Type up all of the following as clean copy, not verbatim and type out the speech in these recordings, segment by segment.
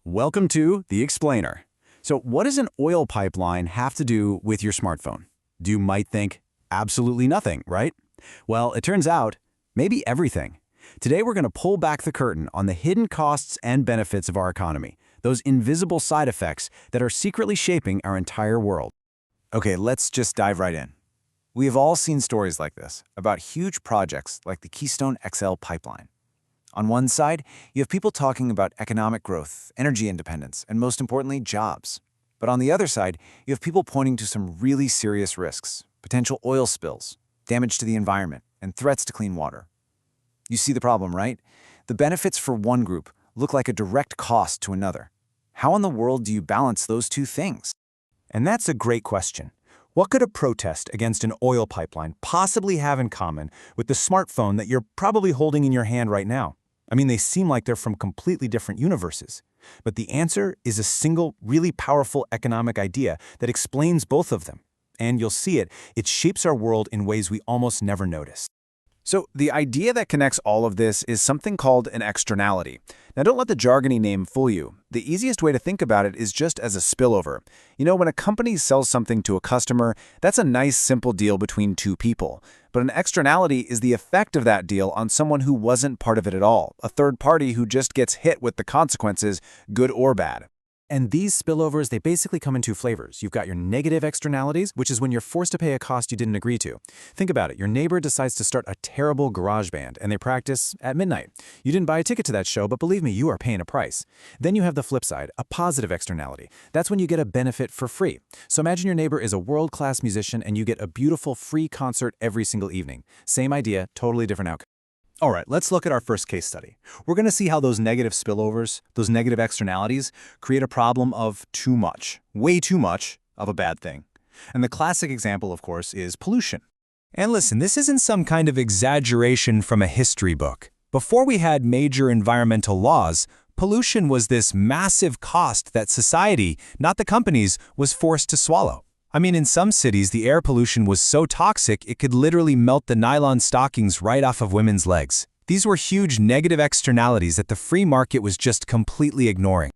Welcome to The Explainer. So what does an oil pipeline have to do with your smartphone? You might think, absolutely nothing, right? Well, it turns out, maybe everything. Today we're going to pull back the curtain on the hidden costs and benefits of our economy, those invisible side effects that are secretly shaping our entire world. Okay, let's just dive right in. We have all seen stories like this about huge projects like the Keystone XL pipeline. On one side, you have people talking about economic growth, energy independence, and most importantly, jobs. But on the other side, you have people pointing to some really serious risks, potential oil spills, damage to the environment, and threats to clean water. You see the problem, right? The benefits for one group look like a direct cost to another. How in the world do you balance those two things? And that's a great question. What could a protest against an oil pipeline possibly have in common with the smartphone that you're probably holding in your hand right now? I mean, they seem like they're from completely different universes. But the answer is a single, really powerful economic idea that explains both of them. And you'll see it shapes our world in ways we almost never notice. So the idea that connects all of this is something called an externality. Now don't let the jargony name fool you. The easiest way to think about it is just as a spillover. You know, when a company sells something to a customer, that's a nice simple deal between two people. But an externality is the effect of that deal on someone who wasn't part of it at all, a third party who just gets hit with the consequences, good or bad. And these spillovers, they basically come in two flavors. You've got your negative externalities, which is when you're forced to pay a cost you didn't agree to. Think about it. Your neighbor decides to start a terrible garage band, and they practice at midnight. You didn't buy a ticket to that show, but believe me, you are paying a price. Then you have the flip side, a positive externality. That's when you get a benefit for free. So imagine your neighbor is a world-class musician, and you get a beautiful free concert every single evening. Same idea, totally different outcome. All right, let's look at our first case study. We're going to see how those negative spillovers, those negative externalities, create a problem of too much, way too much of a bad thing. And the classic example, of course, is pollution. And listen, this isn't some kind of exaggeration from a history book. Before we had major environmental laws, pollution was this massive cost that society, not the companies, was forced to swallow. I mean, in some cities, the air pollution was so toxic it could literally melt the nylon stockings right off of women's legs. These were huge negative externalities that the free market was just completely ignoring.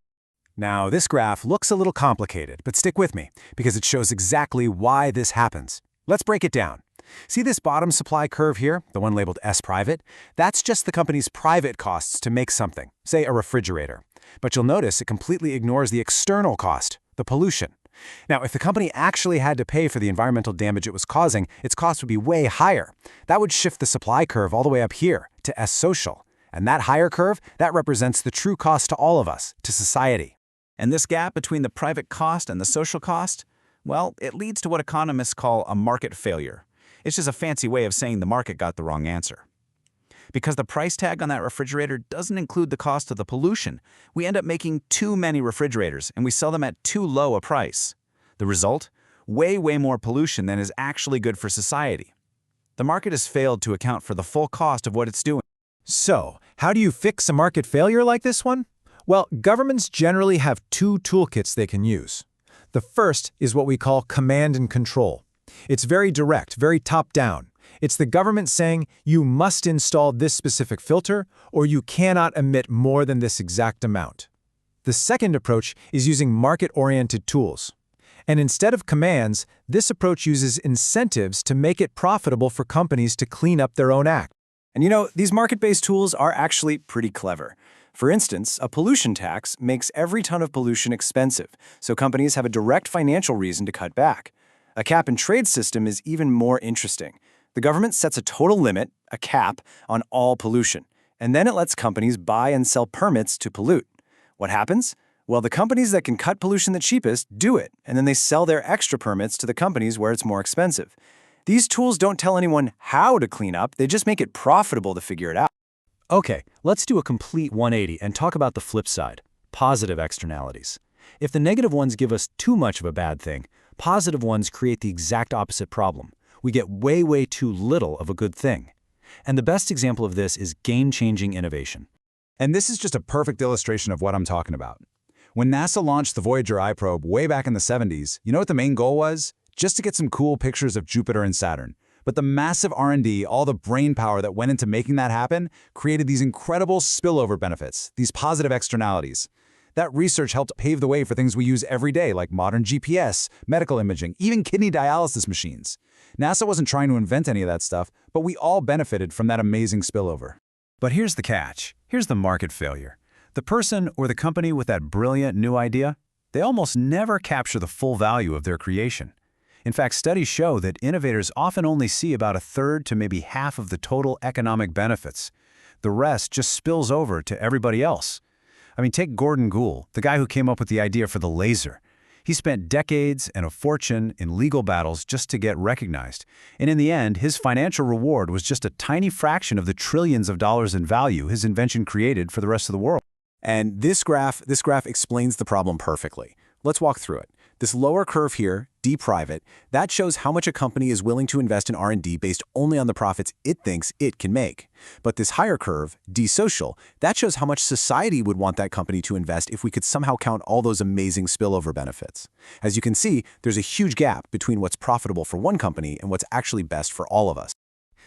Now, this graph looks a little complicated, but stick with me, because it shows exactly why this happens. Let's break it down. See this bottom supply curve here, the one labeled S private? That's just the company's private costs to make something, say a refrigerator. But you'll notice it completely ignores the external cost, the pollution. Now, if the company actually had to pay for the environmental damage it was causing, its cost would be way higher. That would shift the supply curve all the way up here to S social. And that higher curve, that represents the true cost to all of us, to society. And this gap between the private cost and the social cost, well, it leads to what economists call a market failure. It's just a fancy way of saying the market got the wrong answer. Because the price tag on that refrigerator doesn't include the cost of the pollution, we end up making too many refrigerators and we sell them at too low a price. The result? Way more pollution than is actually good for society. The market has failed to account for the full cost of what it's doing. So, how do you fix a market failure like this one? Well, governments generally have two toolkits they can use. The first is what we call command and control. It's very direct, very top-down. It's the government saying, you must install this specific filter, or you cannot emit more than this exact amount. The second approach is using market-oriented tools. And instead of commands, this approach uses incentives to make it profitable for companies to clean up their own act. And you know, these market-based tools are actually pretty clever. For instance, a pollution tax makes every ton of pollution expensive, so companies have a direct financial reason to cut back. A cap-and-trade system is even more interesting. The government sets a total limit, a cap, on all pollution, and then it lets companies buy and sell permits to pollute. What happens? Well, the companies that can cut pollution the cheapest do it, and then they sell their extra permits to the companies where it's more expensive. These tools don't tell anyone how to clean up, they just make it profitable to figure it out. Okay, let's do a complete 180 and talk about the flip side, positive externalities. If the negative ones give us too much of a bad thing, positive ones create the exact opposite problem. We get way too little of a good thing. And the best example of this is game-changing innovation. And this is just a perfect illustration of what I'm talking about. When NASA launched the Voyager iProbe way back in the 70s, you know what the main goal was? Just to get some cool pictures of Jupiter and Saturn. But the massive R&D, all the brain power that went into making that happen, created these incredible spillover benefits, these positive externalities. That research helped pave the way for things we use every day, like modern GPS, medical imaging, even kidney dialysis machines. NASA wasn't trying to invent any of that stuff, but we all benefited from that amazing spillover. But here's the catch. Here's the market failure. The person or the company with that brilliant new idea, they almost never capture the full value of their creation. In fact, studies show that innovators often only see about a third to maybe half of the total economic benefits. The rest just spills over to everybody else. I mean, take Gordon Gould, the guy who came up with the idea for the laser. He spent decades and a fortune in legal battles just to get recognized. And in the end, his financial reward was just a tiny fraction of the trillions of dollars in value his invention created for the rest of the world. And this graph explains the problem perfectly. Let's walk through it. This lower curve here, D private, that shows how much a company is willing to invest in R&D based only on the profits it thinks it can make. But this higher curve, D social, that shows how much society would want that company to invest if we could somehow count all those amazing spillover benefits. As you can see, there's a huge gap between what's profitable for one company and what's actually best for all of us.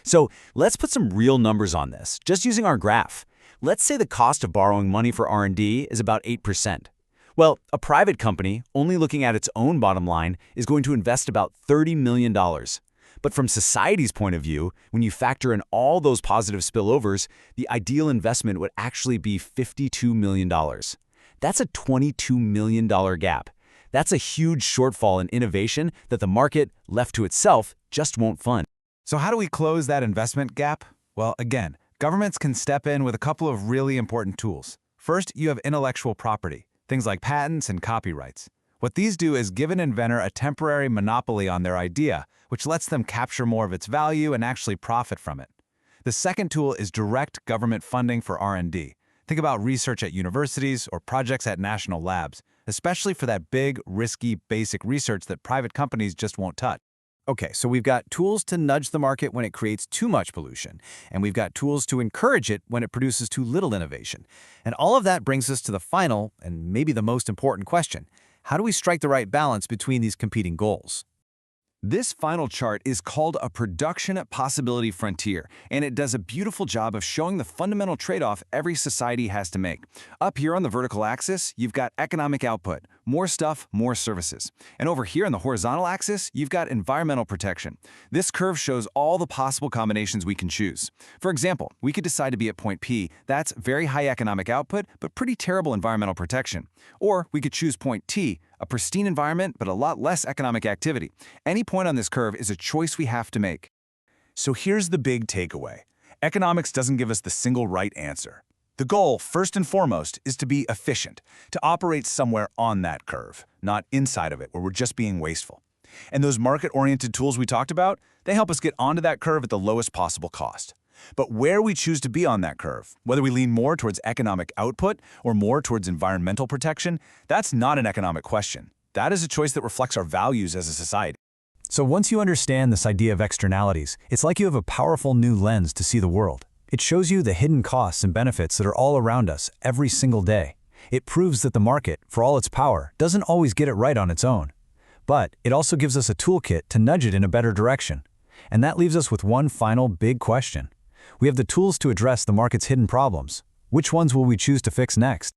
So let's put some real numbers on this, just using our graph. Let's say the cost of borrowing money for R&D is about 8%. Well, a private company, only looking at its own bottom line, is going to invest about $30 million. But from society's point of view, when you factor in all those positive spillovers, the ideal investment would actually be $52 million. That's a $22 million gap. That's a huge shortfall in innovation that the market, left to itself, just won't fund. So how do we close that investment gap? Well, again, governments can step in with a couple of really important tools. First, you have intellectual property. Things like patents and copyrights. What these do is give an inventor a temporary monopoly on their idea, which lets them capture more of its value and actually profit from it. The second tool is direct government funding for R&D. Think about research at universities or projects at national labs, especially for that big, risky, basic research that private companies just won't touch. Okay, so we've got tools to nudge the market when it creates too much pollution, and we've got tools to encourage it when it produces too little innovation. And all of that brings us to the final, and maybe the most important question. How do we strike the right balance between these competing goals? This final chart is called a production possibility frontier, and it does a beautiful job of showing the fundamental trade-off every society has to make. Up here on the vertical axis, you've got economic output, more stuff, more services. And over here on the horizontal axis, you've got environmental protection. This curve shows all the possible combinations we can choose. For example, we could decide to be at point P, that's very high economic output, but pretty terrible environmental protection. Or we could choose point T, a pristine environment, but a lot less economic activity. Any point on this curve is a choice we have to make. So here's the big takeaway. Economics doesn't give us the single right answer. The goal, first and foremost, is to be efficient, to operate somewhere on that curve, not inside of it where we're just being wasteful. And those market-oriented tools we talked about, they help us get onto that curve at the lowest possible cost. But where we choose to be on that curve, whether we lean more towards economic output or more towards environmental protection, that's not an economic question. That is a choice that reflects our values as a society. So once you understand this idea of externalities, it's like you have a powerful new lens to see the world. It shows you the hidden costs and benefits that are all around us every single day. It proves that the market, for all its power, doesn't always get it right on its own. But it also gives us a toolkit to nudge it in a better direction. And that leaves us with one final big question. We have the tools to address the market's hidden problems. Which ones will we choose to fix next?